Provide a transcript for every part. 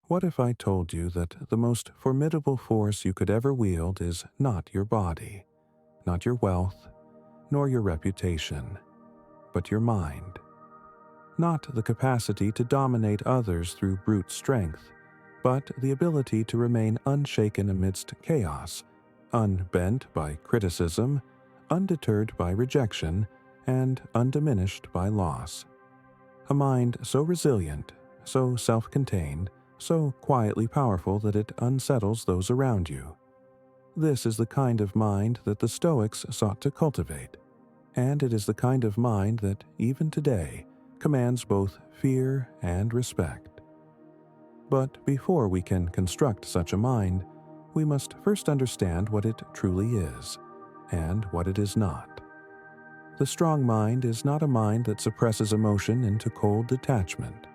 What if I told you that the most formidable force you could ever wield is not your body, not your wealth, nor your reputation, but your mind? Not the capacity to dominate others through brute strength, but the ability to remain unshaken amidst chaos, unbent by criticism, undeterred by rejection, and undiminished by loss. A mind so resilient, so self-contained, so quietly powerful that it unsettles those around you. This is the kind of mind that the Stoics sought to cultivate, and it is the kind of mind that, even today, commands both fear and respect. But before we can construct such a mind, we must first understand what it truly is, and what it is not. The strong mind is not a mind that suppresses emotion into cold detachment,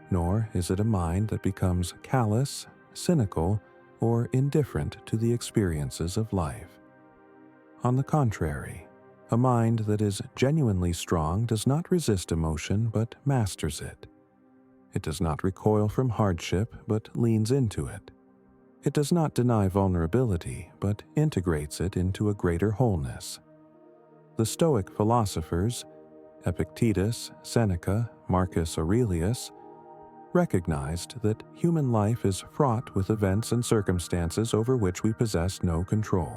nor is it a mind that becomes callous, cynical, or indifferent to the experiences of life. On the contrary, a mind that is genuinely strong does not resist emotion but masters it. It does not recoil from hardship but leans into it. It does not deny vulnerability but integrates it into a greater wholeness. The Stoic philosophers, Epictetus, Seneca, Marcus Aurelius, recognized that human life is fraught with events and circumstances over which we possess no control.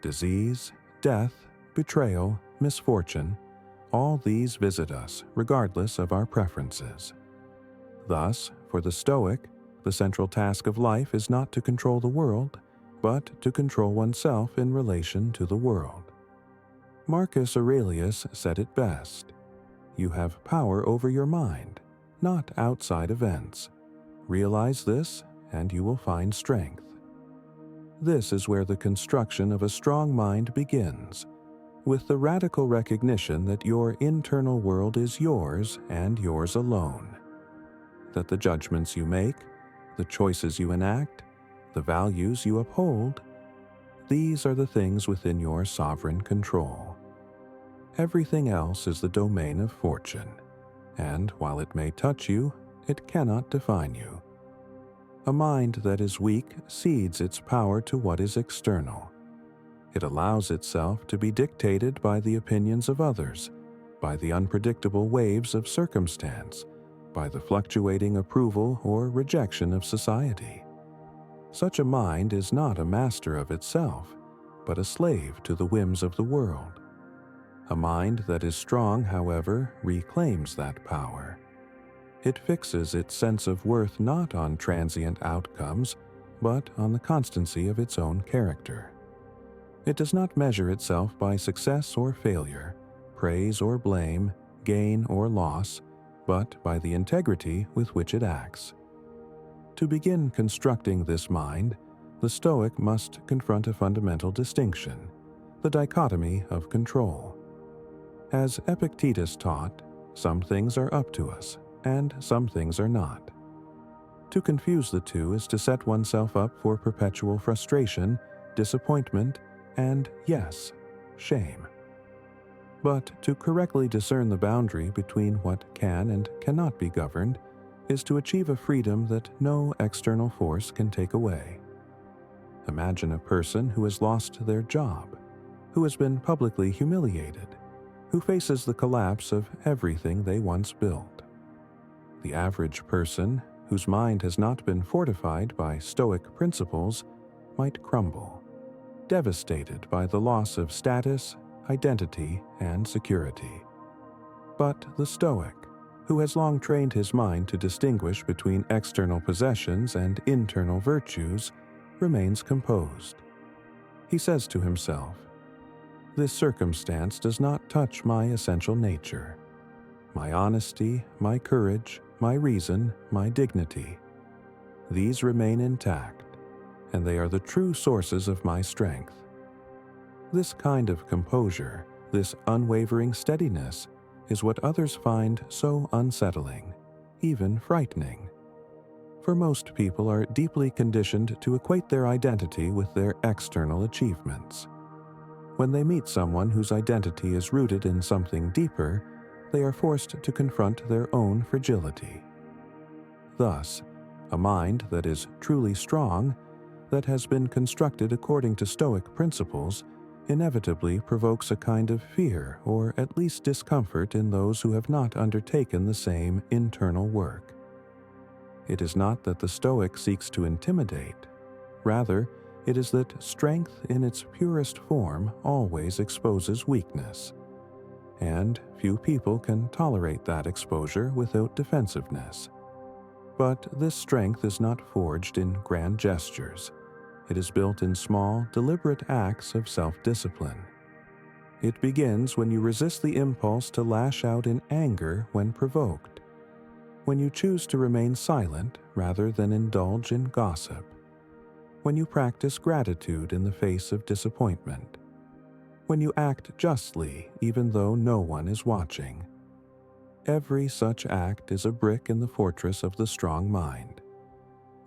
Disease, death, betrayal, misfortune, all these visit us regardless of our preferences. Thus, for the Stoic, the central task of life is not to control the world, but to control oneself in relation to the world. Marcus Aurelius said it best: "You have power over your mind, not outside events. Realize this, and you will find strength." This is where the construction of a strong mind begins, with the radical recognition that your internal world is yours and yours alone. That the judgments you make, the choices you enact, the values you uphold, these are the things within your sovereign control. Everything else is the domain of fortune, and while it may touch you, it cannot define you. A mind that is weak cedes its power to what is external. It allows itself to be dictated by the opinions of others, by the unpredictable waves of circumstance, by the fluctuating approval or rejection of society. Such a mind is not a master of itself, but a slave to the whims of the world. A mind that is strong, however, reclaims that power. It fixes its sense of worth not on transient outcomes, but on the constancy of its own character. It does not measure itself by success or failure, praise or blame, gain or loss, but by the integrity with which it acts. To begin constructing this mind, the Stoic must confront a fundamental distinction, the dichotomy of control. As Epictetus taught, some things are up to us, and some things are not. To confuse the two is to set oneself up for perpetual frustration, disappointment, and, yes, shame. But to correctly discern the boundary between what can and cannot be governed is to achieve a freedom that no external force can take away. Imagine a person who has lost their job, who has been publicly humiliated, who faces the collapse of everything they once built. The average person, whose mind has not been fortified by Stoic principles, might crumble, devastated by the loss of status, identity, and security. But the Stoic, who has long trained his mind to distinguish between external possessions and internal virtues, remains composed. He says to himself, "This circumstance does not touch my essential nature. My honesty, my courage, my reason, my dignity. These remain intact, and they are the true sources of my strength." This kind of composure, this unwavering steadiness, is what others find so unsettling, even frightening. For most people are deeply conditioned to equate their identity with their external achievements. When they meet someone whose identity is rooted in something deeper, they are forced to confront their own fragility. Thus, A mind that is truly strong, that has been constructed according to Stoic principles, inevitably provokes a kind of fear or at least discomfort in those who have not undertaken the same internal work. It is not that the Stoic seeks to intimidate. Rather, it is that strength in its purest form always exposes weakness, and few people can tolerate that exposure without defensiveness. But this strength is not forged in grand gestures. It is built in small, deliberate acts of self-discipline. It begins when you resist the impulse to lash out in anger when provoked, when you choose to remain silent rather than indulge in gossip, when you practice gratitude in the face of disappointment, when you act justly even though no one is watching. Every such act is a brick in the fortress of the strong mind.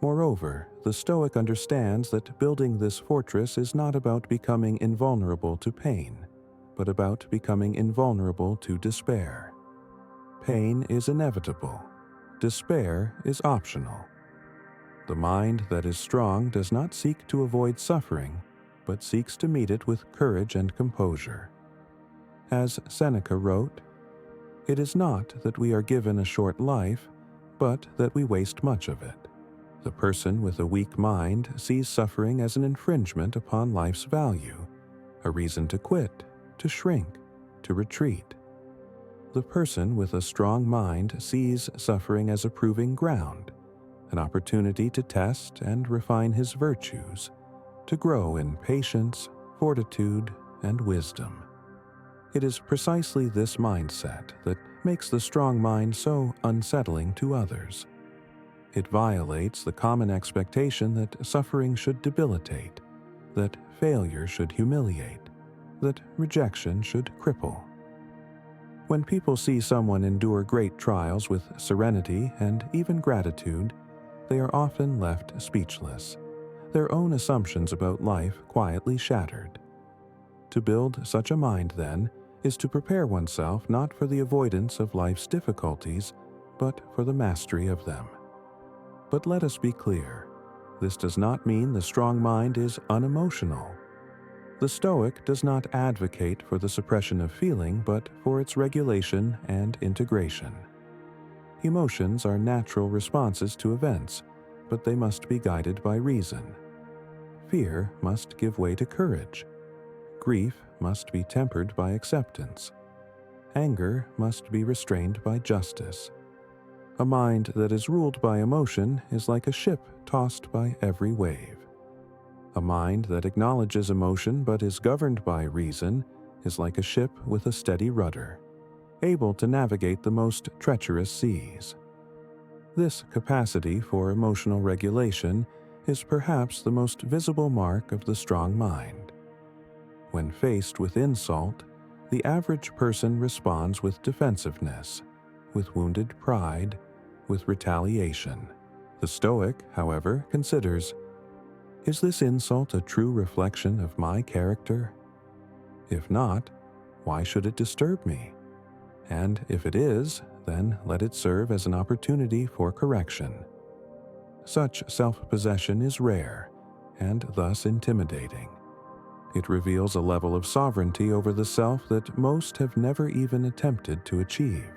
Moreover, the Stoic understands that building this fortress is not about becoming invulnerable to pain, but about becoming invulnerable to despair. Pain is inevitable. Despair is optional. The mind that is strong does not seek to avoid suffering, but seeks to meet it with courage and composure. As Seneca wrote, "It is not that we are given a short life, but that we waste much of it." The person with a weak mind sees suffering as an infringement upon life's value, a reason to quit, to shrink, to retreat. The person with a strong mind sees suffering as a proving ground, an opportunity to test and refine his virtues, to grow in patience, fortitude, and wisdom. It is precisely this mindset that makes the strong mind so unsettling to others. It violates the common expectation that suffering should debilitate, that failure should humiliate, that rejection should cripple. When people see someone endure great trials with serenity and even gratitude, they are often left speechless, their own assumptions about life quietly shattered. To build such a mind, then, is to prepare oneself not for the avoidance of life's difficulties, but for the mastery of them. But let us be clear, this does not mean the strong mind is unemotional. The Stoic does not advocate for the suppression of feeling, but for its regulation and integration. Emotions are natural responses to events, but they must be guided by reason. Fear must give way to courage. Grief must be tempered by acceptance. Anger must be restrained by justice. A mind that is ruled by emotion is like a ship tossed by every wave. A mind that acknowledges emotion but is governed by reason is like a ship with a steady rudder, able to navigate the most treacherous seas. This capacity for emotional regulation is perhaps the most visible mark of the strong mind. When faced with insult, the average person responds with defensiveness, with wounded pride, with retaliation. The Stoic, however, considers, is this insult a true reflection of my character? If not, why should it disturb me? And if it is, then let it serve as an opportunity for correction. Such self-possession is rare, and thus intimidating. It reveals a level of sovereignty over the self that most have never even attempted to achieve.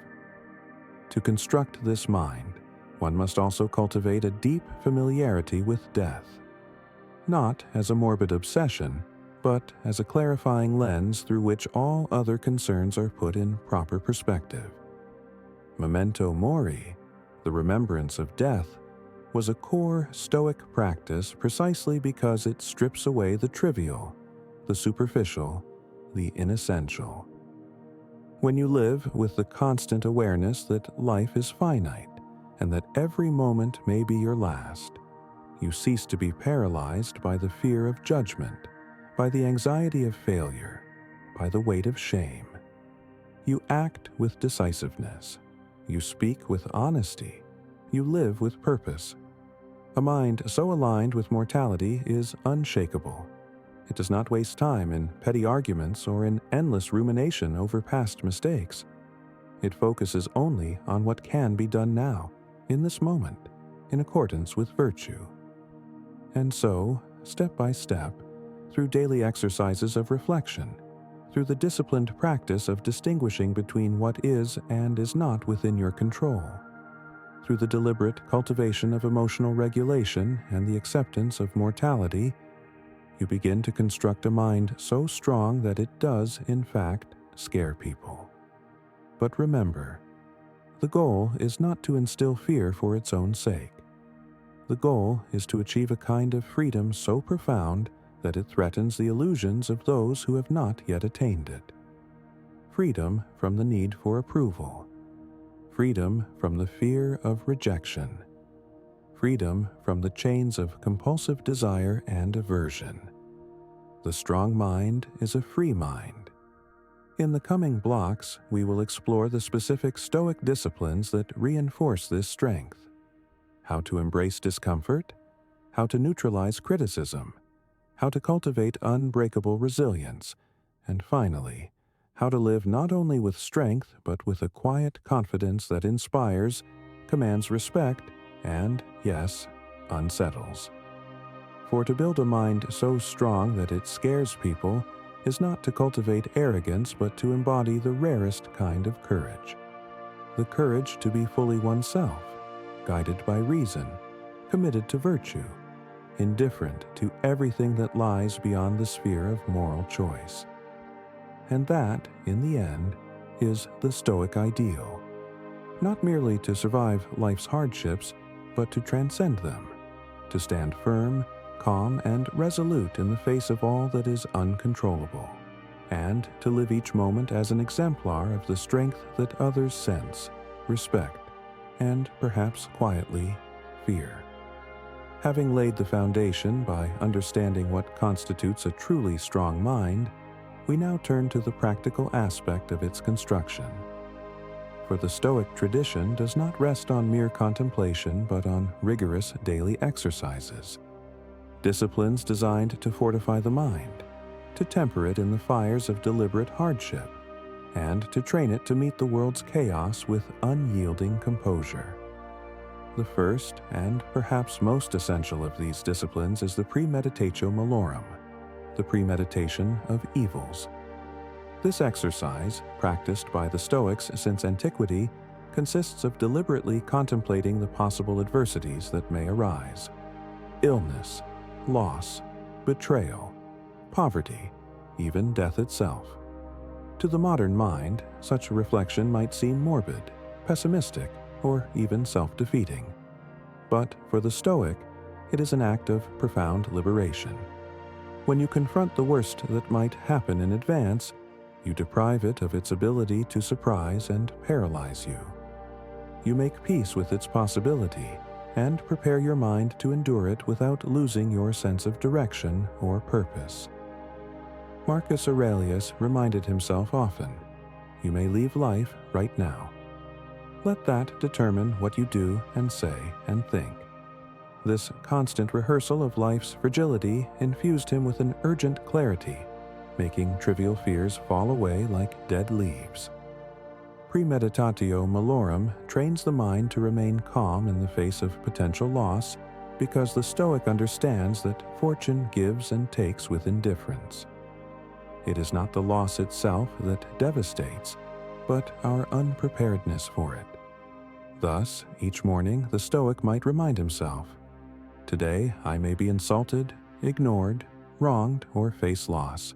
To construct this mind, one must also cultivate a deep familiarity with death, not as a morbid obsession, but as a clarifying lens through which all other concerns are put in proper perspective. Memento mori, the remembrance of death, was a core Stoic practice precisely because it strips away the trivial, the superficial, the inessential. When you live with the constant awareness that life is finite and that every moment may be your last, you cease to be paralyzed by the fear of judgment, by the anxiety of failure, by the weight of shame. You act with decisiveness. You speak with honesty. You live with purpose. A mind so aligned with mortality is unshakable. It does not waste time in petty arguments or in endless rumination over past mistakes. It focuses only on what can be done now, in this moment. in accordance with virtue. And so, step by step, through daily exercises of reflection, through the disciplined practice of distinguishing between what is and is not within your control, through the deliberate cultivation of emotional regulation and the acceptance of mortality, you begin to construct a mind so strong that it does, in fact, scare people. But remember, the goal is not to instill fear for its own sake. The goal is to achieve a kind of freedom so profound that it threatens the illusions of those who have not yet attained it. Freedom from the need for approval. Freedom from the fear of rejection. Freedom from the chains of compulsive desire and aversion. The strong mind is a free mind. In the coming blocks, we will explore the specific Stoic disciplines that reinforce this strength. How to embrace discomfort, how to neutralize criticism, how to cultivate unbreakable resilience, and finally, how to live not only with strength but with a quiet confidence that inspires, commands respect, and, yes, unsettles. For to build a mind so strong that it scares people is not to cultivate arrogance but to embody the rarest kind of courage. The courage to be fully oneself, guided by reason, committed to virtue, indifferent to everything that lies beyond the sphere of moral choice. And that, in the end, is the Stoic ideal. Not merely to survive life's hardships, but to transcend them, to stand firm, calm, and resolute in the face of all that is uncontrollable, and to live each moment as an exemplar of the strength that others sense, respect, and perhaps quietly fear. Having laid the foundation by understanding what constitutes a truly strong mind, we now turn to the practical aspect of its construction. For the Stoic tradition does not rest on mere contemplation but on rigorous daily exercises. Disciplines designed to fortify the mind, to temper it in the fires of deliberate hardship, and to train it to meet the world's chaos with unyielding composure. The first and perhaps most essential of these disciplines is the premeditatio malorum, the premeditation of evils. This exercise, practiced by the Stoics since antiquity, consists of deliberately contemplating the possible adversities that may arise: illness, loss, betrayal, poverty, even death itself. To the modern mind, such a reflection might seem morbid, pessimistic, or even self-defeating. But for the Stoic, it is an act of profound liberation. When you confront the worst that might happen in advance, you deprive it of its ability to surprise and paralyze you. You make peace with its possibility and prepare your mind to endure it without losing your sense of direction or purpose. Marcus Aurelius reminded himself often, "You may leave life right now." Let that determine what you do and say and think. This constant rehearsal of life's fragility infused him with an urgent clarity, making trivial fears fall away like dead leaves. Premeditatio malorum trains the mind to remain calm in the face of potential loss because the Stoic understands that fortune gives and takes with indifference. It is not the loss itself that devastates, but our unpreparedness for it. Thus, each morning the Stoic might remind himself, "Today I may be insulted, ignored, wronged, or face loss,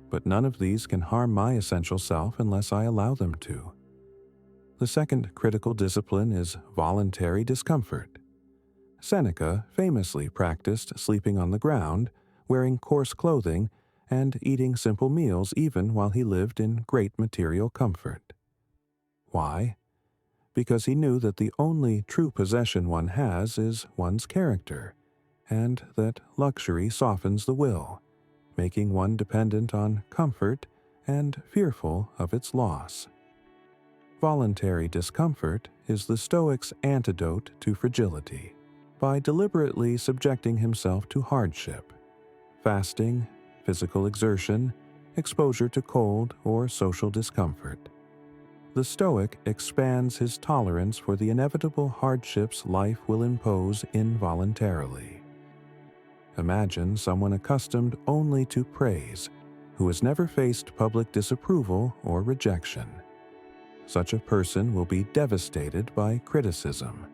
but none of these can harm my essential self unless I allow them to." The second critical discipline is voluntary discomfort. Seneca famously practiced sleeping on the ground, wearing coarse clothing, and eating simple meals even while he lived in great material comfort. Why? Because he knew that the only true possession one has is one's character, and that luxury softens the will, making one dependent on comfort and fearful of its loss. Voluntary discomfort is the Stoic's antidote to fragility. By deliberately subjecting himself to hardship, fasting, physical exertion, exposure to cold or social discomfort, the Stoic expands his tolerance for the inevitable hardships life will impose involuntarily. Imagine someone accustomed only to praise, who has never faced public disapproval or rejection. Such a person will be devastated by criticism.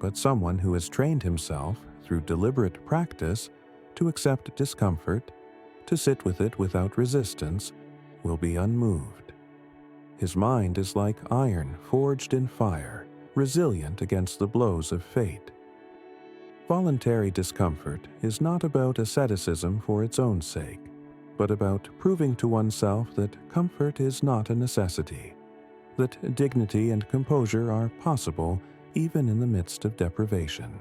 But someone who has trained himself, through deliberate practice, to accept discomfort, to sit with it without resistance, will be unmoved. His mind is like iron forged in fire, resilient against the blows of fate. Voluntary discomfort is not about asceticism for its own sake, but about proving to oneself that comfort is not a necessity, that dignity and composure are possible even in the midst of deprivation.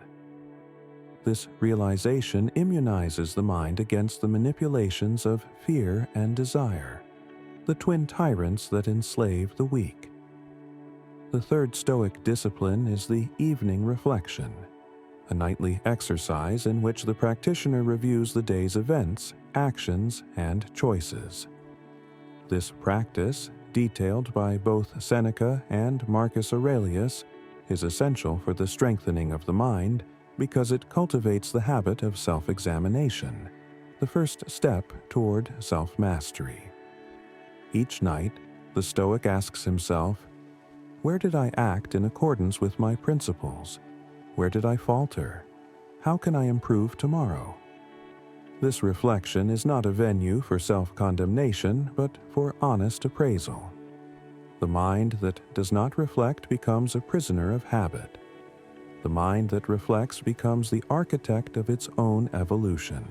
This realization immunizes the mind against the manipulations of fear and desire, the twin tyrants that enslave the weak. The third Stoic discipline is the evening reflection, a nightly exercise in which the practitioner reviews the day's events, actions, and choices. This practice, detailed by both Seneca and Marcus Aurelius, is essential for the strengthening of the mind because it cultivates the habit of self-examination, the first step toward self-mastery. Each night, the Stoic asks himself, "Where did I act in accordance with my principles? Where did I falter? How can I improve tomorrow?" This reflection is not a venue for self-condemnation, but for honest appraisal. The mind that does not reflect becomes a prisoner of habit. The mind that reflects becomes the architect of its own evolution.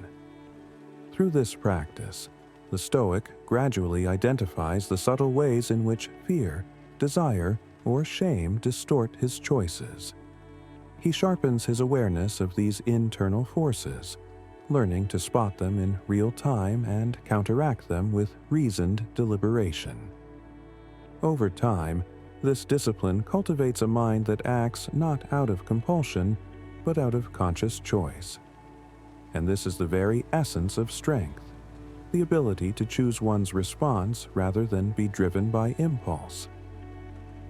Through this practice, the Stoic gradually identifies the subtle ways in which fear, desire, or shame distort his choices. He sharpens his awareness of these internal forces, learning to spot them in real time and counteract them with reasoned deliberation. Over time, this discipline cultivates a mind that acts not out of compulsion, but out of conscious choice. And this is the very essence of strength, the ability to choose one's response rather than be driven by impulse.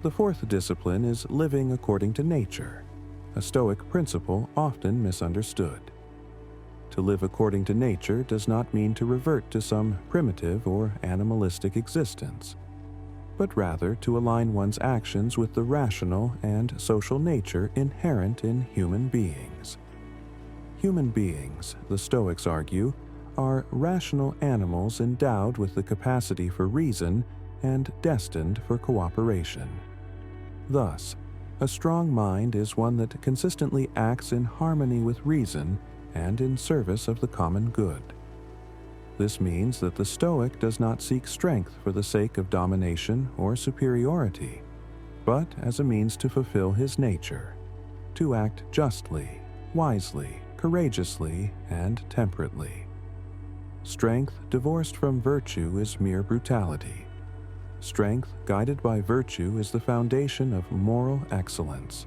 The fourth discipline is living according to nature, a Stoic principle often misunderstood. To live according to nature does not mean to revert to some primitive or animalistic existence, but rather to align one's actions with the rational and social nature inherent in human beings. Human beings, the Stoics argue, are rational animals endowed with the capacity for reason and destined for cooperation. Thus, a strong mind is one that consistently acts in harmony with reason and in service of the common good. This means that the Stoic does not seek strength for the sake of domination or superiority, but as a means to fulfill his nature, to act justly, wisely, courageously, and temperately. Strength divorced from virtue is mere brutality. Strength guided by virtue is the foundation of moral excellence.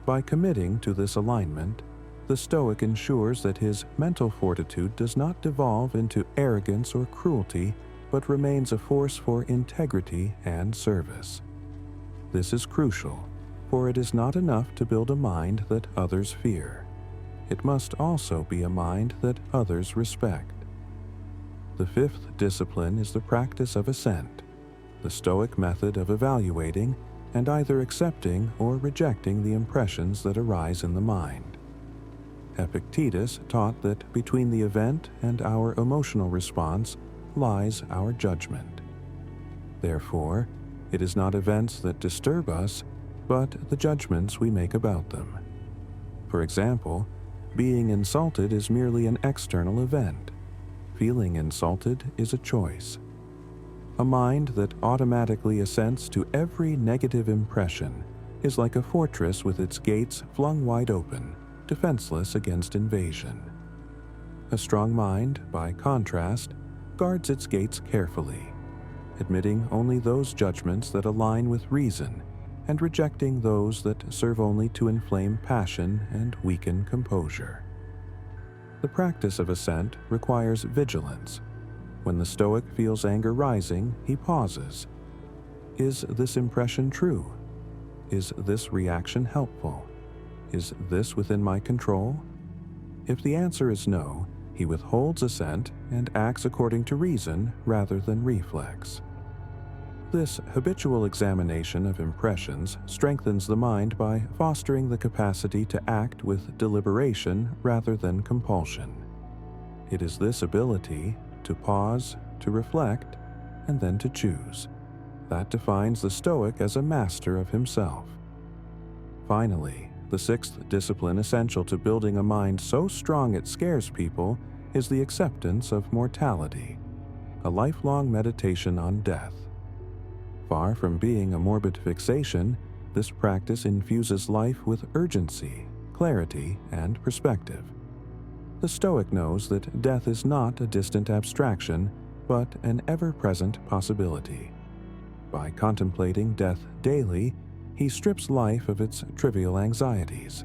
By committing to this alignment, the Stoic ensures that his mental fortitude does not devolve into arrogance or cruelty, but remains a force for integrity and service. This is crucial, for it is not enough to build a mind that others fear. It must also be a mind that others respect. The fifth discipline is the practice of assent, the Stoic method of evaluating and either accepting or rejecting the impressions that arise in the mind. Epictetus taught that between the event and our emotional response lies our judgment. Therefore, it is not events that disturb us, but the judgments we make about them. For example, being insulted is merely an external event. Feeling insulted is a choice. A mind that automatically assents to every negative impression is like a fortress with its gates flung wide open, defenseless against invasion. A strong mind, by contrast, guards its gates carefully, admitting only those judgments that align with reason and rejecting those that serve only to inflame passion and weaken composure. The practice of assent requires vigilance. When the Stoic feels anger rising, he pauses. Is this impression true? Is this reaction helpful? Is this within my control? If the answer is no, he withholds assent and acts according to reason rather than reflex. This habitual examination of impressions strengthens the mind by fostering the capacity to act with deliberation rather than compulsion. It is this ability to pause, to reflect, and then to choose that defines the Stoic as a master of himself. Finally, the sixth discipline essential to building a mind so strong it scares people is the acceptance of mortality, a lifelong meditation on death. Far from being a morbid fixation, this practice infuses life with urgency, clarity, and perspective. The Stoic knows that death is not a distant abstraction, but an ever-present possibility. By contemplating death daily, he strips life of its trivial anxieties.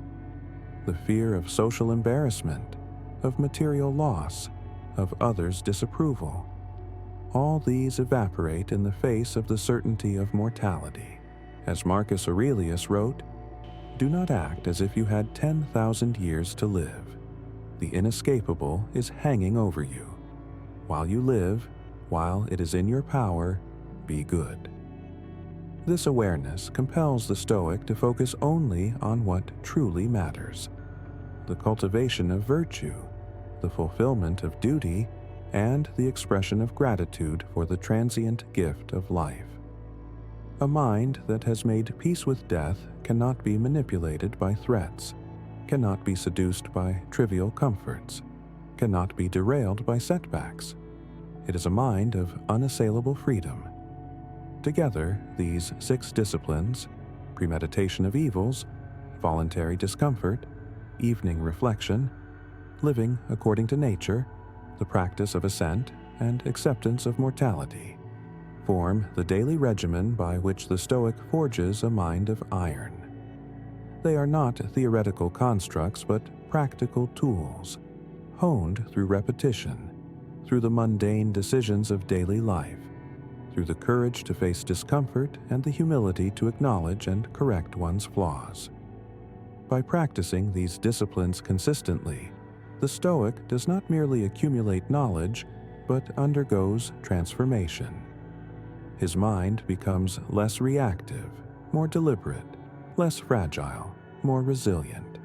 The fear of social embarrassment, of material loss, of others' disapproval. All these evaporate in the face of the certainty of mortality. As Marcus Aurelius wrote, "Do not act as if you had 10,000 years to live. The inescapable is hanging over you. While you live, while it is in your power, be good." This awareness compels the Stoic to focus only on what truly matters: the cultivation of virtue, the fulfillment of duty, and the expression of gratitude for the transient gift of life. A mind that has made peace with death cannot be manipulated by threats, cannot be seduced by trivial comforts, cannot be derailed by setbacks. It is a mind of unassailable freedom. Together, these six disciplines, premeditation of evils, voluntary discomfort, evening reflection, living according to nature, the practice of assent, and acceptance of mortality, form the daily regimen by which the Stoic forges a mind of iron. They are not theoretical constructs, but practical tools, honed through repetition, through the mundane decisions of daily life, through the courage to face discomfort and the humility to acknowledge and correct one's flaws. By practicing these disciplines consistently, the Stoic does not merely accumulate knowledge, but undergoes transformation. His mind becomes less reactive, more deliberate, less fragile, more resilient.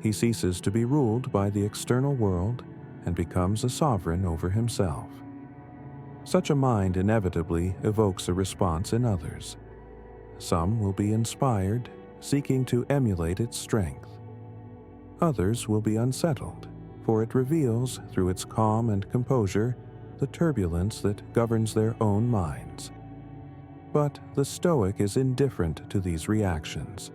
He ceases to be ruled by the external world and becomes a sovereign over himself. Such a mind inevitably evokes a response in others. Some will be inspired, seeking to emulate its strength. Others will be unsettled, for it reveals, through its calm and composure, the turbulence that governs their own minds. But the Stoic is indifferent to these reactions.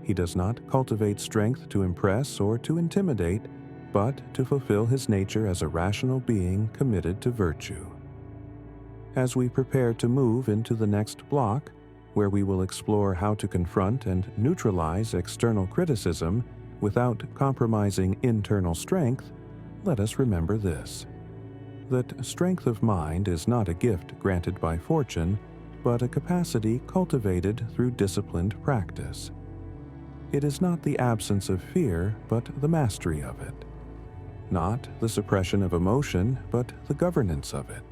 He does not cultivate strength to impress or to intimidate, but to fulfill his nature as a rational being committed to virtue. As we prepare to move into the next block, where we will explore how to confront and neutralize external criticism without compromising internal strength, let us remember this: that strength of mind is not a gift granted by fortune, but a capacity cultivated through disciplined practice. It is not the absence of fear, but the mastery of it. Not the suppression of emotion, but the governance of it.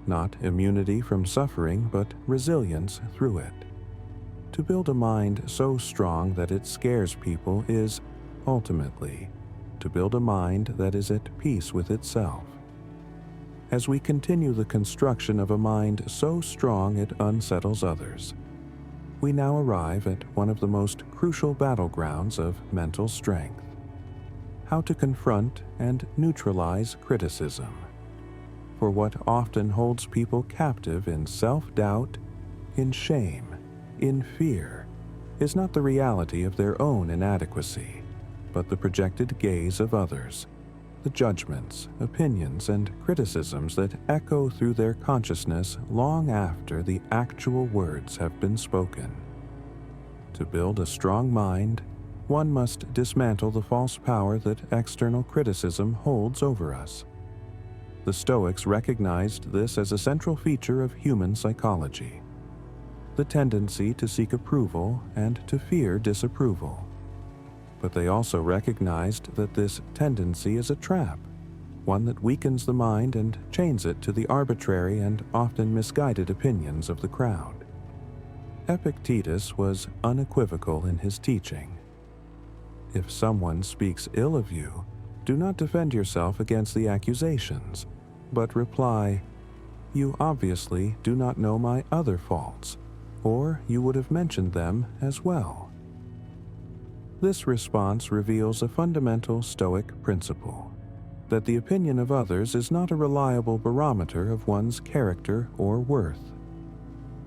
Not immunity from suffering, but resilience through it. To build a mind so strong that it scares people is, ultimately, to build a mind that is at peace with itself. As we continue the construction of a mind so strong it unsettles others, we now arrive at one of the most crucial battlegrounds of mental strength: how to confront and neutralize criticism. For what often holds people captive in self-doubt, in shame, in fear, is not the reality of their own inadequacy, but the projected gaze of others, the judgments, opinions, and criticisms that echo through their consciousness long after the actual words have been spoken. To build a strong mind, one must dismantle the false power that external criticism holds over us. The Stoics recognized this as a central feature of human psychology. the tendency to seek approval and to fear disapproval. But they also recognized that this tendency is a trap, one that weakens the mind and chains it to the arbitrary and often misguided opinions of the crowd. Epictetus was unequivocal in his teaching. If someone speaks ill of you, do not defend yourself against the accusations, but reply, "You obviously do not know my other faults, or you would have mentioned them as well." This response reveals a fundamental Stoic principle, that the opinion of others is not a reliable barometer of one's character or worth.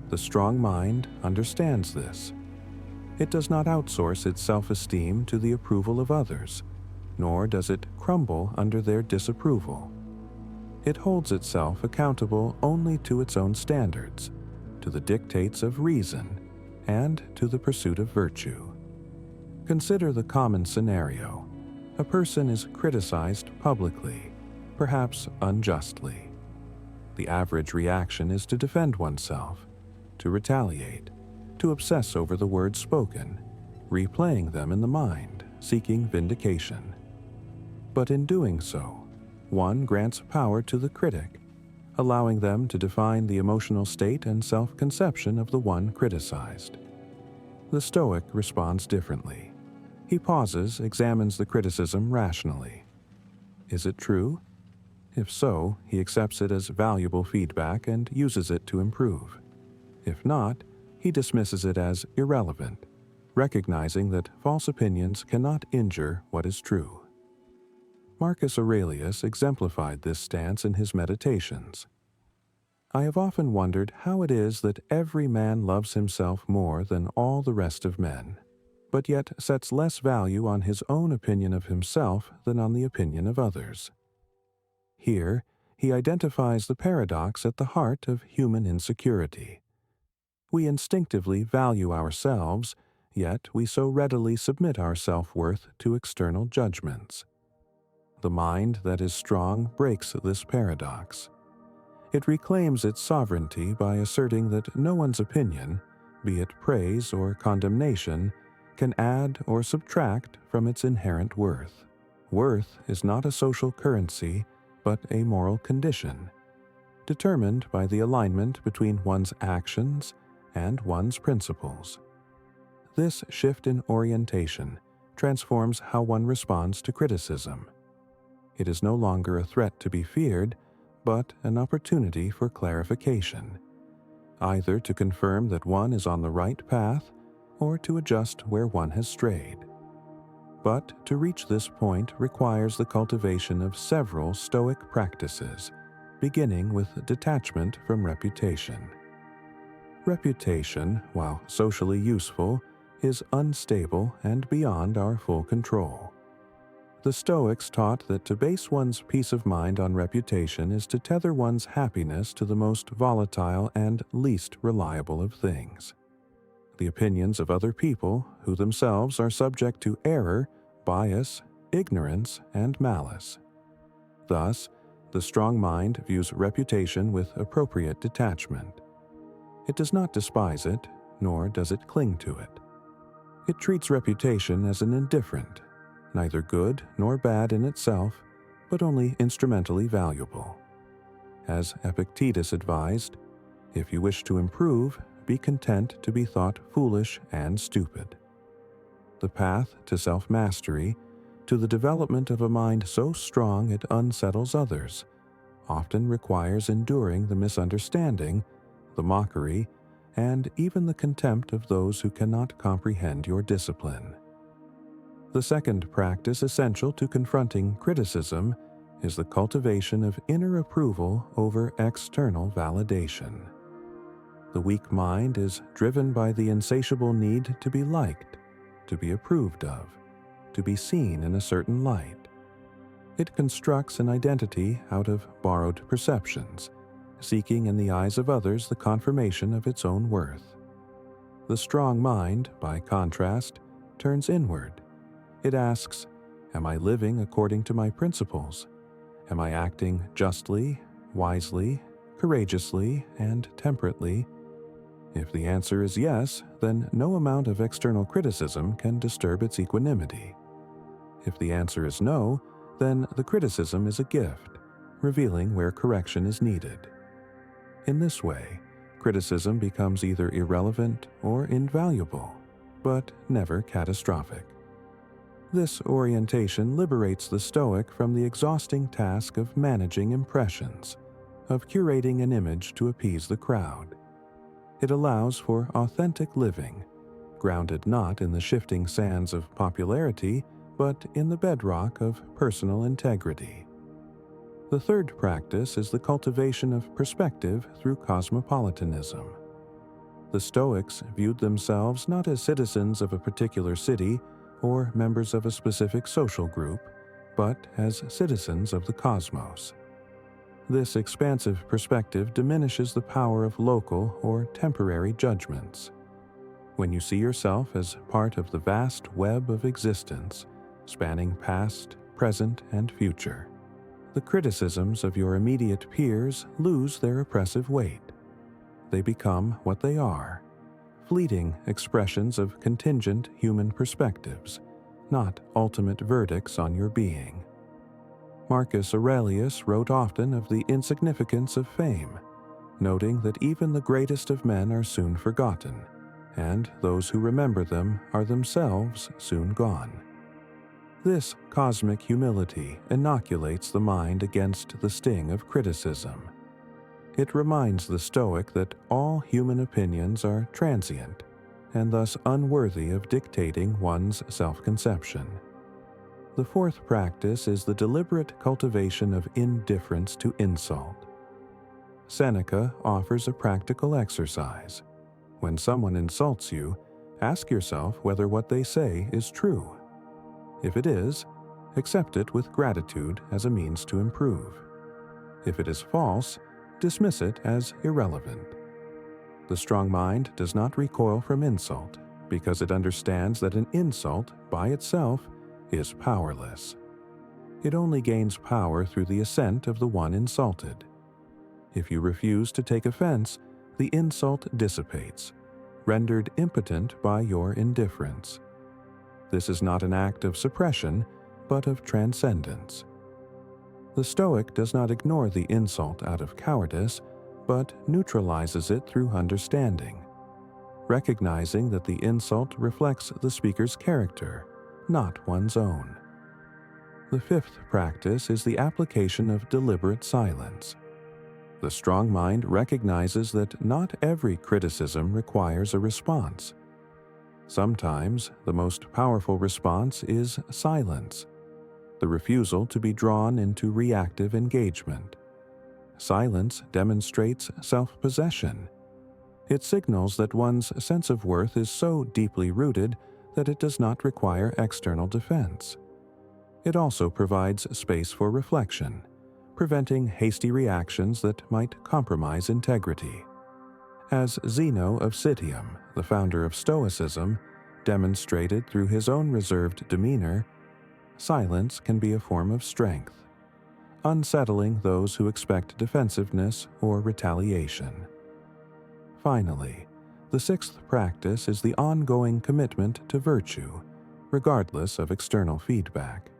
The strong mind understands this. It does not outsource its self-esteem to the approval of others, nor does it crumble under their disapproval. It holds itself accountable only to its own standards, to the dictates of reason, and to the pursuit of virtue. Consider the common scenario. A person is criticized publicly, perhaps unjustly. The average reaction is to defend oneself, to retaliate, to obsess over the words spoken, replaying them in the mind, seeking vindication. But in doing so, one grants power to the critic, allowing them to define the emotional state and self-conception of the one criticized. The Stoic responds differently. He pauses, examines the criticism rationally. Is it true? If so, he accepts it as valuable feedback and uses it to improve. If not, he dismisses it as irrelevant, recognizing that false opinions cannot injure what is true. Marcus Aurelius exemplified this stance in his Meditations. I have often wondered how it is that every man loves himself more than all the rest of men, but yet sets less value on his own opinion of himself than on the opinion of others. Here, he identifies the paradox at the heart of human insecurity. We instinctively value ourselves, yet we so readily submit our self-worth to external judgments. The mind that is strong breaks this paradox. It reclaims its sovereignty by asserting that no one's opinion, be it praise or condemnation, can add or subtract from its inherent worth. Worth is not a social currency, but a moral condition, determined by the alignment between one's actions and one's principles. This shift in orientation transforms how one responds to criticism. It is no longer a threat to be feared, but an opportunity for clarification, either to confirm that one is on the right path or to adjust where one has strayed. But to reach this point requires the cultivation of several Stoic practices, beginning with detachment from reputation. Reputation, while socially useful, is unstable and beyond our full control. The Stoics taught that to base one's peace of mind on reputation is to tether one's happiness to the most volatile and least reliable of things: the opinions of other people, who themselves are subject to error, bias, ignorance, and malice. Thus, the strong mind views reputation with appropriate detachment. It does not despise it, nor does it cling to it. It treats reputation as an indifferent, neither good nor bad in itself, but only instrumentally valuable. As Epictetus advised, if you wish to improve, be content to be thought foolish and stupid. The path to self-mastery, to the development of a mind so strong it unsettles others, often requires enduring the misunderstanding, the mockery, and even the contempt of those who cannot comprehend your discipline. The second practice essential to confronting criticism is the cultivation of inner approval over external validation. The weak mind is driven by the insatiable need to be liked, to be approved of, to be seen in a certain light. It constructs an identity out of borrowed perceptions, seeking in the eyes of others the confirmation of its own worth. The strong mind, by contrast, turns inward. It asks, am I living according to my principles? Am I acting justly, wisely, courageously, and temperately? If the answer is yes, then no amount of external criticism can disturb its equanimity. If the answer is no, then the criticism is a gift, revealing where correction is needed. In this way, criticism becomes either irrelevant or invaluable, but never catastrophic. This orientation liberates the Stoic from the exhausting task of managing impressions, of curating an image to appease the crowd. It allows for authentic living, grounded not in the shifting sands of popularity, but in the bedrock of personal integrity. The third practice is the cultivation of perspective through cosmopolitanism. The Stoics viewed themselves not as citizens of a particular city or members of a specific social group, but as citizens of the cosmos. This expansive perspective diminishes the power of local or temporary judgments. When you see yourself as part of the vast web of existence, spanning past, present, and future, the criticisms of your immediate peers lose their oppressive weight. They become what they are, fleeting expressions of contingent human perspectives, not ultimate verdicts on your being. Marcus Aurelius wrote often of the insignificance of fame, noting that even the greatest of men are soon forgotten, and those who remember them are themselves soon gone. This cosmic humility inoculates the mind against the sting of criticism. It reminds the Stoic that all human opinions are transient, and thus unworthy of dictating one's self-conception. The fourth practice is the deliberate cultivation of indifference to insult. Seneca offers a practical exercise. When someone insults you, ask yourself whether what they say is true. If it is, accept it with gratitude as a means to improve. If it is false, dismiss it as irrelevant. The strong mind does not recoil from insult because it understands that an insult, by itself, is powerless. It only gains power through the assent of the one insulted. If you refuse to take offense, the insult dissipates, rendered impotent by your indifference. This is not an act of suppression, but of transcendence. The Stoic does not ignore the insult out of cowardice, but neutralizes it through understanding, recognizing that the insult reflects the speaker's character, not one's own. The fifth practice is the application of deliberate silence. The strong mind recognizes that not every criticism requires a response. Sometimes the most powerful response is silence, the refusal to be drawn into reactive engagement. Silence demonstrates self-possession. It signals that one's sense of worth is so deeply rooted that it does not require external defense. It also provides space for reflection, preventing hasty reactions that might compromise integrity. As Zeno of Citium, the founder of Stoicism, demonstrated through his own reserved demeanor, silence can be a form of strength, unsettling those who expect defensiveness or retaliation. Finally, the sixth practice is the ongoing commitment to virtue, regardless of external feedback.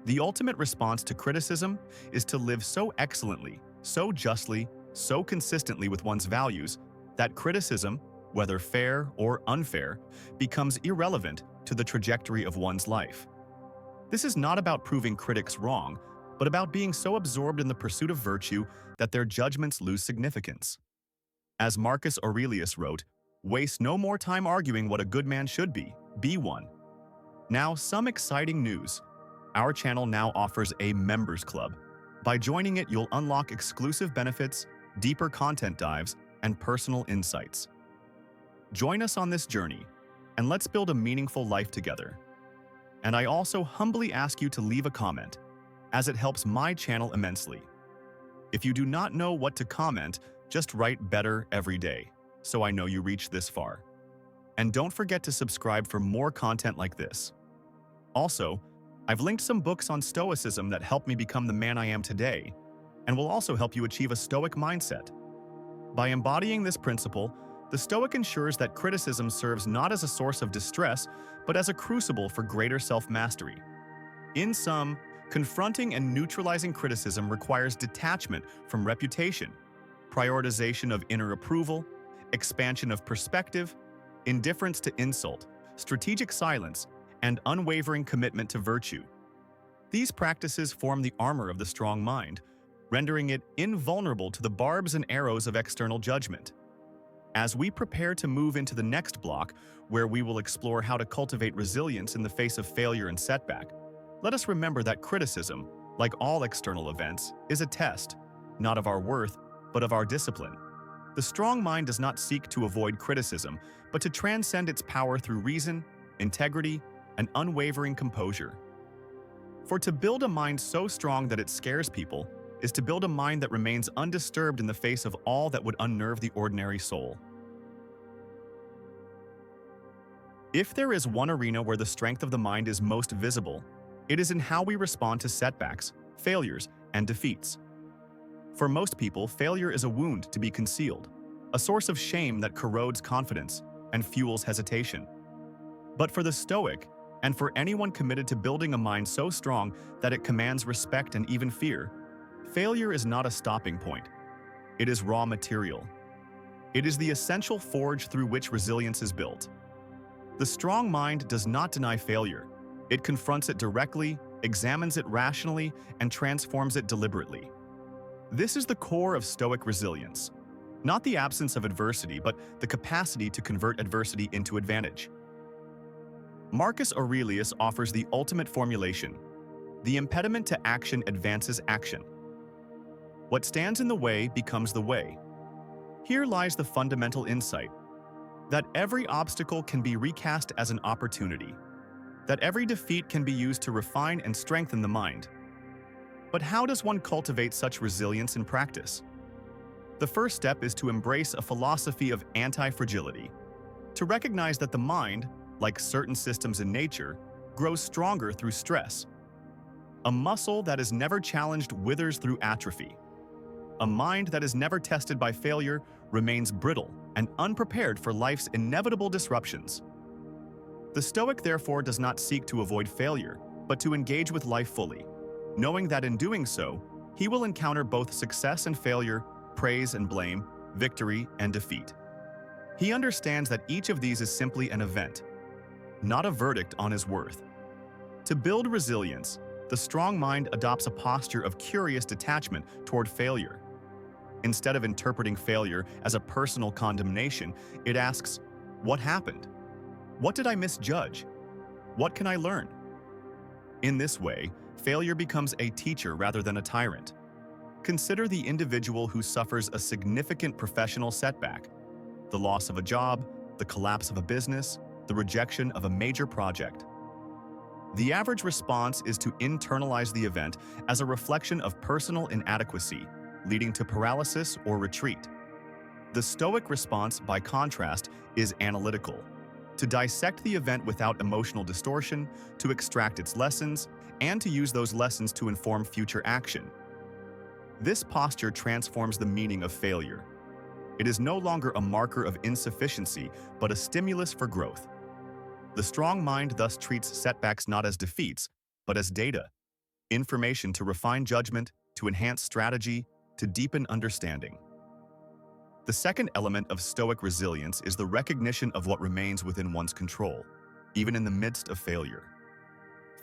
The ultimate response to criticism is to live so excellently, so justly, so consistently with one's values that criticism, whether fair or unfair, becomes irrelevant to the trajectory of one's life. This is not about proving critics wrong, but about being so absorbed in the pursuit of virtue that their judgments lose significance. As Marcus Aurelius wrote, "Waste no more time arguing what a good man should be one." Now, some exciting news. Our channel now offers a members club. By joining it, you'll unlock exclusive benefits, deeper content dives, and personal insights. Join us on this journey, and let's build a meaningful life together. And I also humbly ask you to leave a comment, as it helps my channel immensely. If you do not know what to comment, just write "better" every day, so I know you reached this far. And don't forget to subscribe for more content like this. Also, I've linked some books on Stoicism that helped me become the man I am today, and will also help you achieve a Stoic mindset. By embodying this principle, The Stoic ensures that criticism serves not as a source of distress, but as a crucible for greater self-mastery. In sum, confronting and neutralizing criticism requires detachment from reputation, prioritization of inner approval, expansion of perspective, indifference to insult, strategic silence, and unwavering commitment to virtue. These practices form the armor of the strong mind, rendering it invulnerable to the barbs and arrows of external judgment. As we prepare to move into the next block, where we will explore how to cultivate resilience in the face of failure and setback, let us remember that criticism, like all external events, is a test, not of our worth, but of our discipline. The strong mind does not seek to avoid criticism, but to transcend its power through reason, integrity, and unwavering composure. For to build a mind so strong that it scares people is to build a mind that remains undisturbed in the face of all that would unnerve the ordinary soul. If there is one arena where the strength of the mind is most visible, it is in how we respond to setbacks, failures, and defeats. For most people, failure is a wound to be concealed, a source of shame that corrodes confidence and fuels hesitation. But for the Stoic, and for anyone committed to building a mind so strong that it commands respect and even fear, failure is not a stopping point. It is raw material. It is the essential forge through which resilience is built. The strong mind does not deny failure. It confronts it directly, examines it rationally, and transforms it deliberately. This is the core of Stoic resilience. Not the absence of adversity, but the capacity to convert adversity into advantage. Marcus Aurelius offers the ultimate formulation: the impediment to action advances action. What stands in the way becomes the way. Here lies the fundamental insight: that every obstacle can be recast as an opportunity, that every defeat can be used to refine and strengthen the mind. But how does one cultivate such resilience in practice? The first step is to embrace a philosophy of anti-fragility, to recognize that the mind, like certain systems in nature, grows stronger through stress. A muscle that is never challenged withers through atrophy. A mind that is never tested by failure remains brittle and unprepared for life's inevitable disruptions. The Stoic, therefore, does not seek to avoid failure, but to engage with life fully, knowing that in doing so, he will encounter both success and failure, praise and blame, victory and defeat. He understands that each of these is simply an event, not a verdict on his worth. To build resilience, the strong mind adopts a posture of curious detachment toward failure. Instead of interpreting failure as a personal condemnation, it asks, what happened? What did I misjudge? What can I learn? In this way, failure becomes a teacher rather than a tyrant. Consider the individual who suffers a significant professional setback: the loss of a job, the collapse of a business, the rejection of a major project. The average response is to internalize the event as a reflection of personal inadequacy, leading to paralysis or retreat. The Stoic response, by contrast, is analytical: to dissect the event without emotional distortion, to extract its lessons, and to use those lessons to inform future action. This posture transforms the meaning of failure. It is no longer a marker of insufficiency, but a stimulus for growth. The strong mind thus treats setbacks not as defeats, but as data, information to refine judgment, to enhance strategy, to deepen understanding. The second element of Stoic resilience is the recognition of what remains within one's control, even in the midst of failure.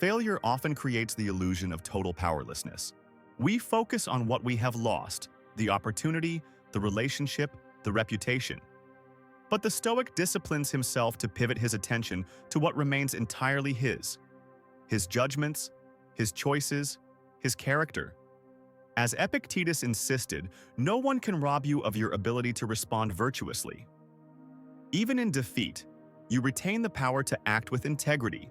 Failure often creates the illusion of total powerlessness. We focus on what we have lost: the opportunity, the relationship, the reputation. But the Stoic disciplines himself to pivot his attention to what remains entirely his judgments, his choices, his character. As Epictetus insisted, no one can rob you of your ability to respond virtuously. Even in defeat, you retain the power to act with integrity,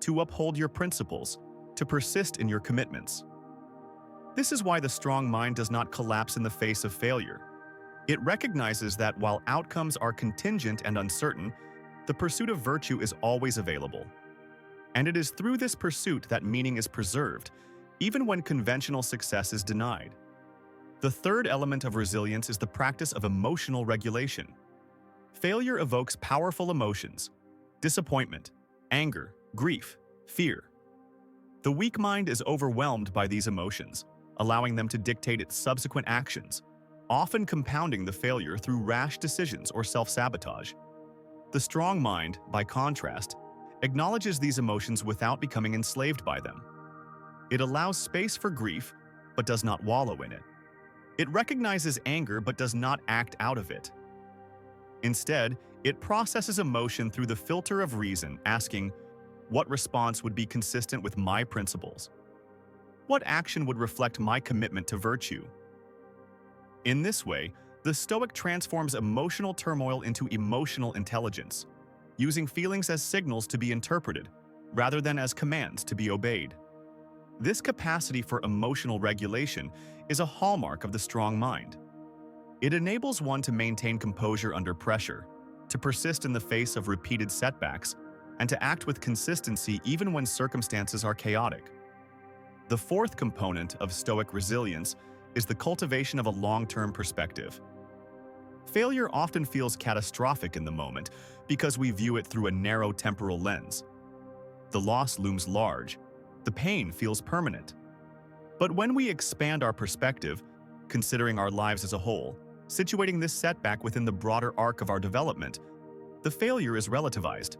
to uphold your principles, to persist in your commitments. This is why the strong mind does not collapse in the face of failure. It recognizes that while outcomes are contingent and uncertain, the pursuit of virtue is always available. And it is through this pursuit that meaning is preserved, even when conventional success is denied. The third element of resilience is the practice of emotional regulation. Failure evokes powerful emotions: disappointment, anger, grief, fear. The weak mind is overwhelmed by these emotions, allowing them to dictate its subsequent actions, often compounding the failure through rash decisions or self-sabotage. The strong mind, by contrast, acknowledges these emotions without becoming enslaved by them. It allows space for grief, but does not wallow in it. It recognizes anger but does not act out of it. Instead, it processes emotion through the filter of reason, asking, what response would be consistent with my principles? What action would reflect my commitment to virtue? In this way, the Stoic transforms emotional turmoil into emotional intelligence, using feelings as signals to be interpreted, rather than as commands to be obeyed. This capacity for emotional regulation is a hallmark of the strong mind. It enables one to maintain composure under pressure, to persist in the face of repeated setbacks, and to act with consistency even when circumstances are chaotic. The fourth component of Stoic resilience is the cultivation of a long-term perspective. Failure often feels catastrophic in the moment because we view it through a narrow temporal lens. The loss looms large, the pain feels permanent. But when we expand our perspective, considering our lives as a whole, situating this setback within the broader arc of our development, the failure is relativized.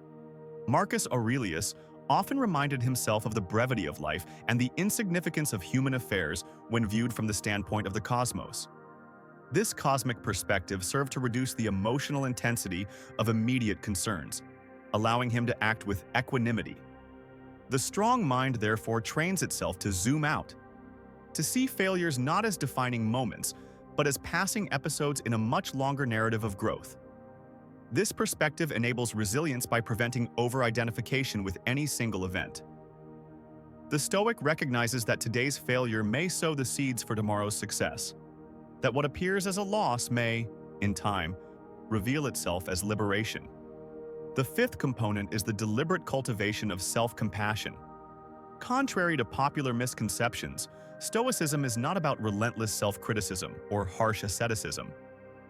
Marcus Aurelius often reminded himself of the brevity of life and the insignificance of human affairs when viewed from the standpoint of the cosmos. This cosmic perspective served to reduce the emotional intensity of immediate concerns, allowing him to act with equanimity. The strong mind therefore trains itself to zoom out, to see failures not as defining moments, but as passing episodes in a much longer narrative of growth. This perspective enables resilience by preventing over-identification with any single event. The Stoic recognizes that today's failure may sow the seeds for tomorrow's success, that what appears as a loss may, in time, reveal itself as liberation. The fifth component is the deliberate cultivation of self-compassion. Contrary to popular misconceptions, Stoicism is not about relentless self-criticism or harsh asceticism.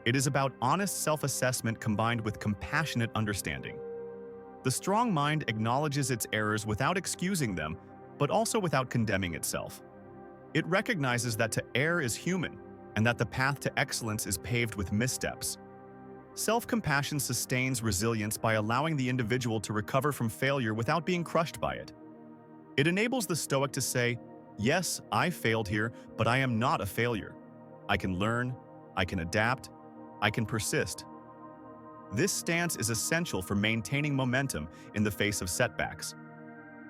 It is about honest self-assessment combined with compassionate understanding. The strong mind acknowledges its errors without excusing them, but also without condemning itself. It recognizes that to err is human, and that the path to excellence is paved with missteps. Self-compassion sustains resilience by allowing the individual to recover from failure without being crushed by it. It enables the Stoic to say, yes, I failed here, but I am not a failure. I can learn, I can adapt, I can persist. This stance is essential for maintaining momentum in the face of setbacks.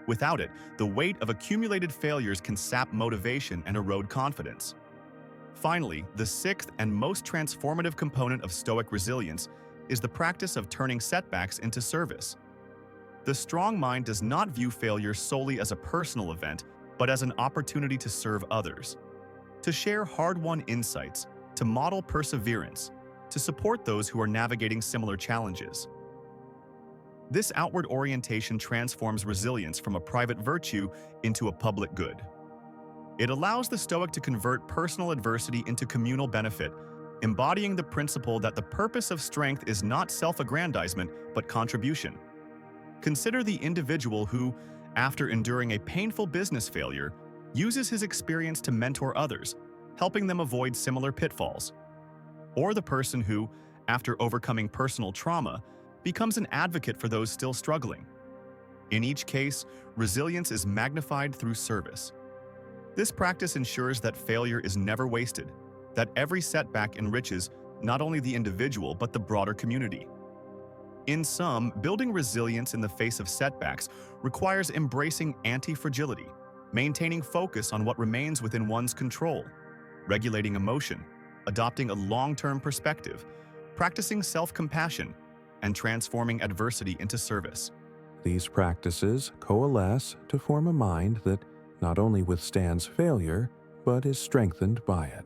Without it, the weight of accumulated failures can sap motivation and erode confidence. Finally, the sixth and most transformative component of Stoic resilience is the practice of turning setbacks into service. The strong mind does not view failure solely as a personal event, but as an opportunity to serve others, to share hard-won insights, to model perseverance, to support those who are navigating similar challenges. This outward orientation transforms resilience from a private virtue into a public good. It allows the Stoic to convert personal adversity into communal benefit, embodying the principle that the purpose of strength is not self-aggrandizement, but contribution. Consider the individual who, after enduring a painful business failure, uses his experience to mentor others, helping them avoid similar pitfalls. Or the person who, after overcoming personal trauma, becomes an advocate for those still struggling. In each case, resilience is magnified through service. This practice ensures that failure is never wasted, that every setback enriches not only the individual but the broader community. In sum, building resilience in the face of setbacks requires embracing anti-fragility, maintaining focus on what remains within one's control, regulating emotion, adopting a long-term perspective, practicing self-compassion, and transforming adversity into service. These practices coalesce to form a mind that not only withstands failure, but is strengthened by it.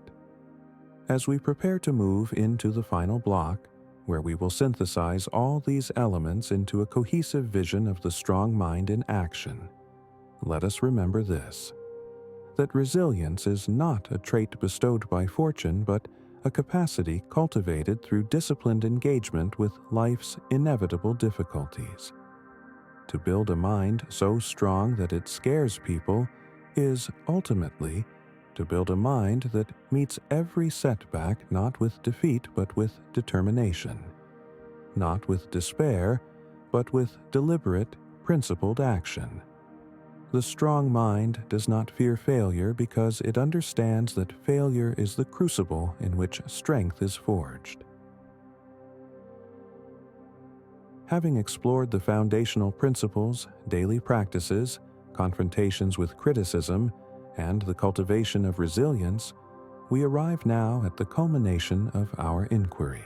As we prepare to move into the final block, where we will synthesize all these elements into a cohesive vision of the strong mind in action, let us remember this: that resilience is not a trait bestowed by fortune, but a capacity cultivated through disciplined engagement with life's inevitable difficulties. To build a mind so strong that it scares people is, ultimately, to build a mind that meets every setback not with defeat but with determination, not with despair but with deliberate, principled action. The strong mind does not fear failure because it understands that failure is the crucible in which strength is forged. Having explored the foundational principles, daily practices, confrontations with criticism, and the cultivation of resilience, we arrive now at the culmination of our inquiry,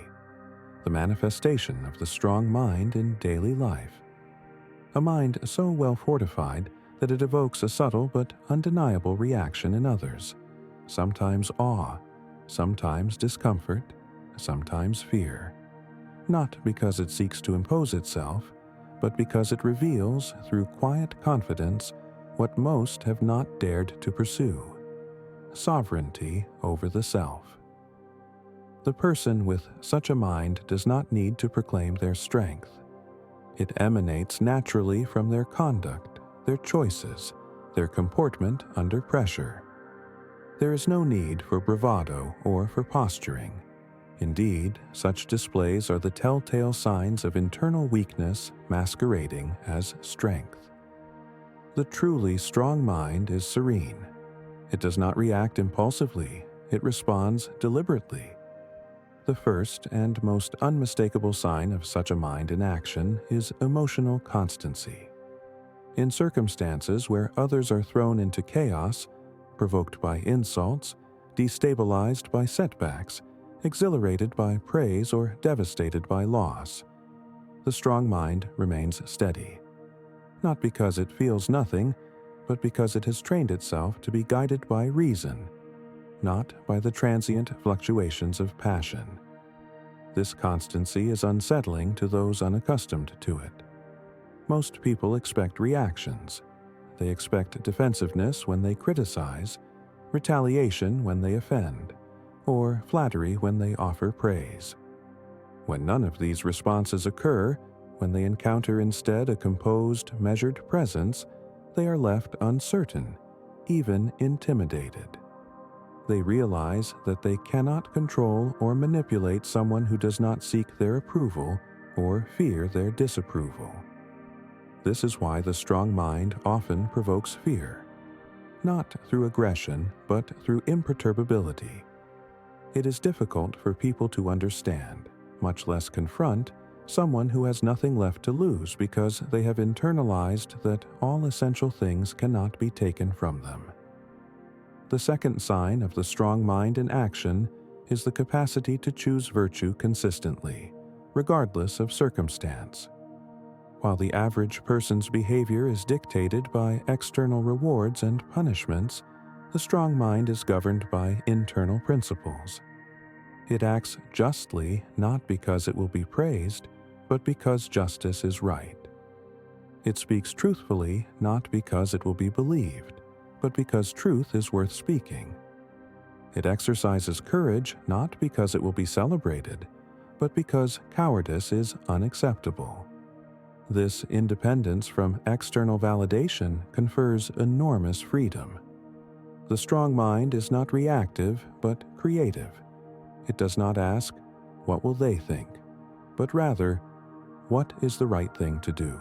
the manifestation of the strong mind in daily life. A mind so well fortified that it evokes a subtle but undeniable reaction in others, sometimes awe, sometimes discomfort, sometimes fear. Not because it seeks to impose itself, but because it reveals, through quiet confidence, what most have not dared to pursue: sovereignty over the self. The person with such a mind does not need to proclaim their strength. It emanates naturally from their conduct, their choices, their comportment under pressure. There is no need for bravado or for posturing. Indeed, such displays are the telltale signs of internal weakness masquerading as strength. The truly strong mind is serene. It does not react impulsively, it responds deliberately. The first and most unmistakable sign of such a mind in action is emotional constancy. In circumstances where others are thrown into chaos, provoked by insults, destabilized by setbacks, exhilarated by praise or devastated by loss, the strong mind remains steady. Not because it feels nothing, but because it has trained itself to be guided by reason, not by the transient fluctuations of passion. This constancy is unsettling to those unaccustomed to it. Most people expect reactions. They expect defensiveness when they criticize, retaliation when they offend, or flattery when they offer praise. When none of these responses occur, when they encounter instead a composed, measured presence, they are left uncertain, even intimidated. They realize that they cannot control or manipulate someone who does not seek their approval or fear their disapproval. This is why the strong mind often provokes fear, not through aggression, but through imperturbability. It is difficult for people to understand, much less confront, someone who has nothing left to lose because they have internalized that all essential things cannot be taken from them. The second sign of the strong mind in action is the capacity to choose virtue consistently, regardless of circumstance. While the average person's behavior is dictated by external rewards and punishments, the strong mind is governed by internal principles. It acts justly not because it will be praised, but because justice is right. It speaks truthfully not because it will be believed, but because truth is worth speaking. It exercises courage not because it will be celebrated, but because cowardice is unacceptable. This independence from external validation confers enormous freedom. The strong mind is not reactive, but creative. It does not ask, "What will they think?" but rather, "What is the right thing to do?"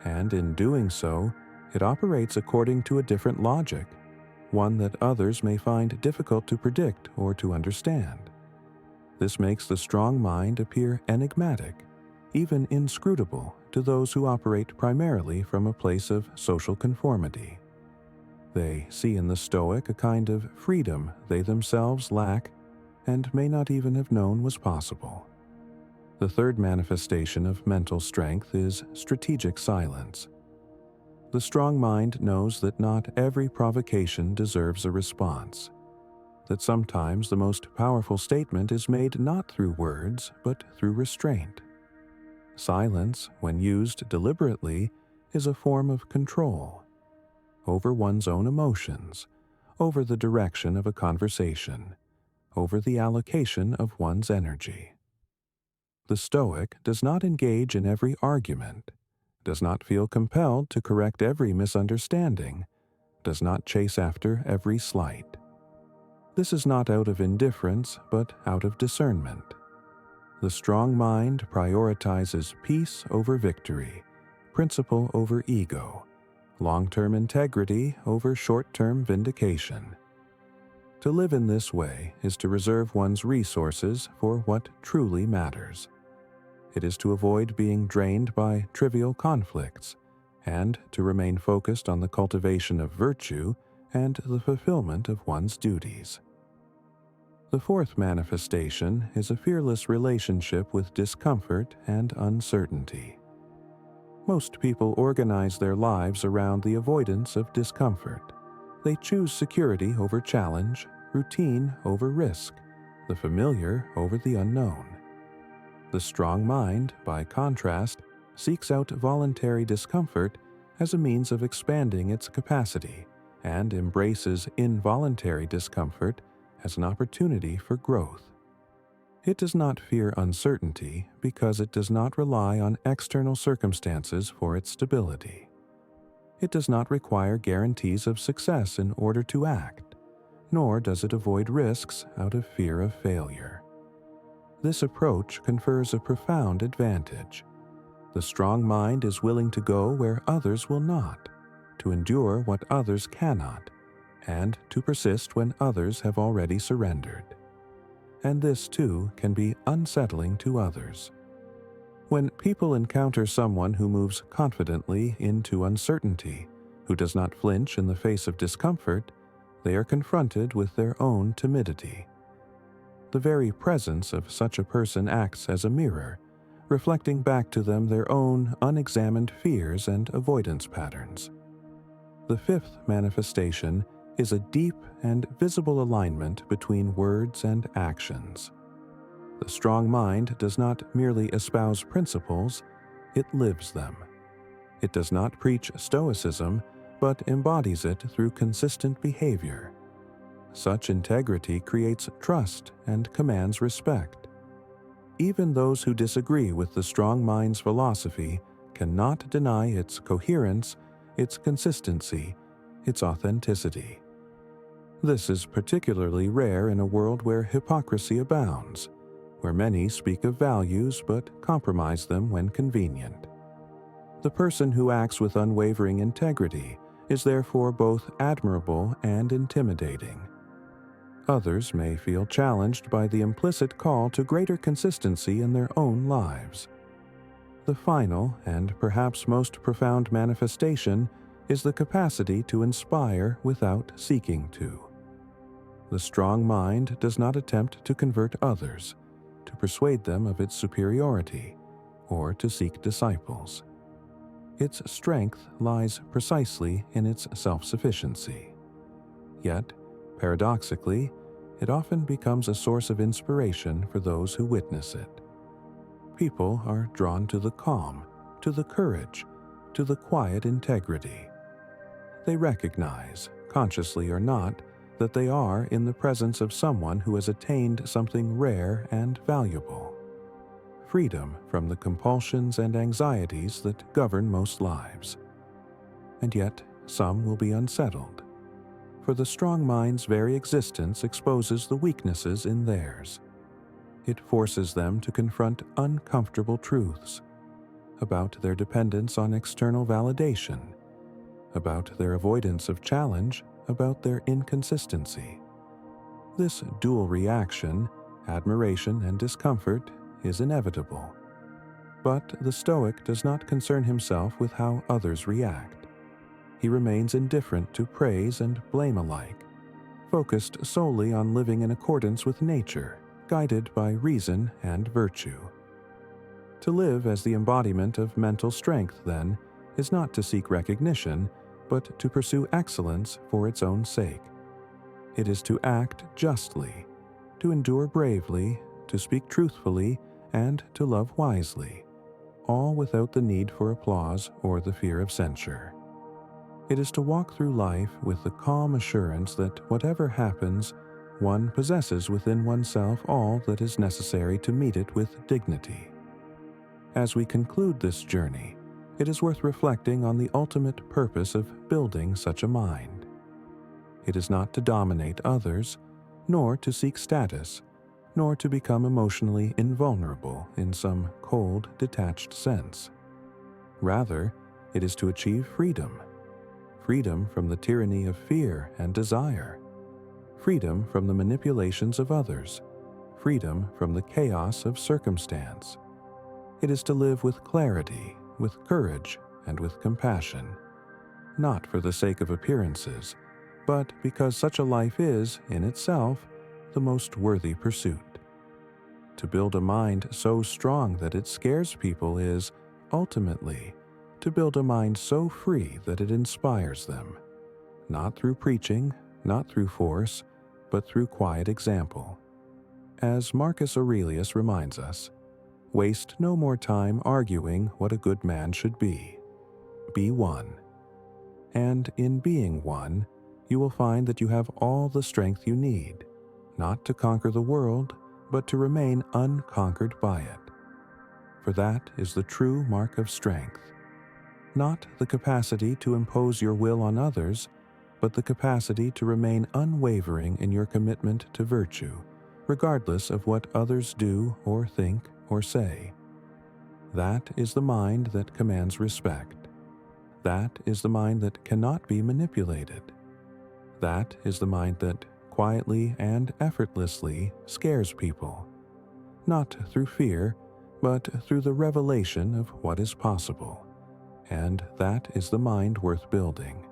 And in doing so, it operates according to a different logic, one that others may find difficult to predict or to understand. This makes the strong mind appear enigmatic, even inscrutable to those who operate primarily from a place of social conformity. They see in the Stoic a kind of freedom they themselves lack and may not even have known was possible. The third manifestation of mental strength is strategic silence. The strong mind knows that not every provocation deserves a response, that sometimes the most powerful statement is made not through words, but through restraint. Silence, when used deliberately, is a form of control over one's own emotions, over the direction of a conversation, over the allocation of one's energy. The Stoic does not engage in every argument, does not feel compelled to correct every misunderstanding, does not chase after every slight. This is not out of indifference, but out of discernment. The strong mind prioritizes peace over victory, principle over ego, long-term integrity over short-term vindication. To live in this way is to reserve one's resources for what truly matters. It is to avoid being drained by trivial conflicts, and to remain focused on the cultivation of virtue and the fulfillment of one's duties. The fourth manifestation is a fearless relationship with discomfort and uncertainty. Most people organize their lives around the avoidance of discomfort. They choose security over challenge, routine over risk, the familiar over the unknown. The strong mind, by contrast, seeks out voluntary discomfort as a means of expanding its capacity and embraces involuntary discomfort as an opportunity for growth. It does not fear uncertainty because it does not rely on external circumstances for its stability. It does not require guarantees of success in order to act, nor does it avoid risks out of fear of failure. This approach confers a profound advantage. The strong mind is willing to go where others will not, to endure what others cannot, and to persist when others have already surrendered. And this, too, can be unsettling to others. When people encounter someone who moves confidently into uncertainty, who does not flinch in the face of discomfort, they are confronted with their own timidity. The very presence of such a person acts as a mirror, reflecting back to them their own unexamined fears and avoidance patterns. The fifth manifestation is a deep and visible alignment between words and actions. The strong mind does not merely espouse principles, it lives them. It does not preach Stoicism, but embodies it through consistent behavior. Such integrity creates trust and commands respect. Even those who disagree with the strong mind's philosophy cannot deny its coherence, its consistency, its authenticity. This is particularly rare in a world where hypocrisy abounds, where many speak of values but compromise them when convenient. The person who acts with unwavering integrity is therefore both admirable and intimidating. Others may feel challenged by the implicit call to greater consistency in their own lives. The final and perhaps most profound manifestation is the capacity to inspire without seeking to. The strong mind does not attempt to convert others, to persuade them of its superiority, or to seek disciples. Its strength lies precisely in its self-sufficiency. Yet, paradoxically, it often becomes a source of inspiration for those who witness it. People are drawn to the calm, to the courage, to the quiet integrity. They recognize, consciously or not, that they are in the presence of someone who has attained something rare and valuable: freedom from the compulsions and anxieties that govern most lives. And yet, some will be unsettled, for the strong mind's very existence exposes the weaknesses in theirs. It forces them to confront uncomfortable truths about their dependence on external validation, about their avoidance of challenge, about their inconsistency. This dual reaction, admiration and discomfort, is inevitable. But the Stoic does not concern himself with how others react. He remains indifferent to praise and blame alike, focused solely on living in accordance with nature, guided by reason and virtue. To live as the embodiment of mental strength, then, is not to seek recognition, but to pursue excellence for its own sake. It is to act justly, to endure bravely, to speak truthfully, and to love wisely, all without the need for applause or the fear of censure. It is to walk through life with the calm assurance that whatever happens one possesses within oneself all that is necessary to meet it with dignity. As we conclude this journey, it is worth reflecting on the ultimate purpose of building such a mind. It is not to dominate others, nor to seek status, nor to become emotionally invulnerable in some cold, detached sense. Rather, it is to achieve freedom. Freedom from the tyranny of fear and desire. Freedom from the manipulations of others. Freedom from the chaos of circumstance. It is to live with clarity, with courage, and with compassion, not for the sake of appearances, but because such a life is, in itself, the most worthy pursuit. To build a mind so strong that it scares people is, ultimately, to build a mind so free that it inspires them, not through preaching, not through force, but through quiet example. As Marcus Aurelius reminds us, waste no more time arguing what a good man should be. Be one. And in being one, you will find that you have all the strength you need, not to conquer the world, but to remain unconquered by it. For that is the true mark of strength. Not the capacity to impose your will on others, but the capacity to remain unwavering in your commitment to virtue, regardless of what others do or think or say. That is the mind that commands respect. That is the mind that cannot be manipulated. That is the mind that quietly and effortlessly scares people, not through fear, but through the revelation of what is possible. And that is the mind worth building.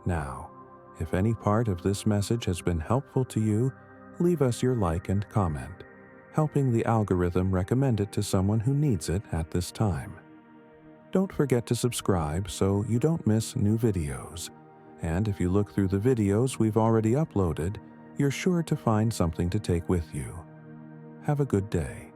Now, if any part of this message has been helpful to you, leave us your like and comment, helping the algorithm recommend it to someone who needs it at this time. Don't forget to subscribe so you don't miss new videos. And if you look through the videos we've already uploaded, you're sure to find something to take with you. Have a good day.